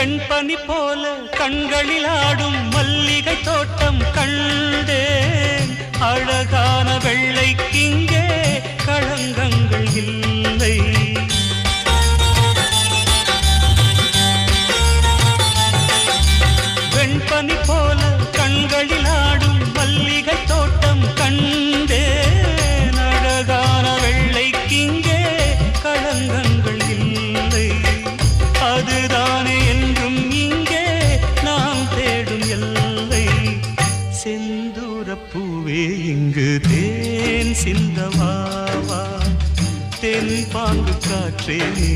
வெண்பனி போல கண்களில் ஆடும் மல்லிகை தோட்டம் கண்டேன். அழகான வெள்ளைக்கிங்கே களங்கங்கள் இல்லை. வெண்பனி போல கண்களில் ஆடும் மல்லிகை தோட்டம் கண்டேன். அழகான வெள்ளைக்கிங்கே களங்கங்கள் இல்லை. அதுதானே என்றும் இங்கே நாம் தேடும் எல்லை. செந்தூரப்பூவே இங்கு தேன் சிந்தவாவா, தென் பாங்கு காற்றே நீ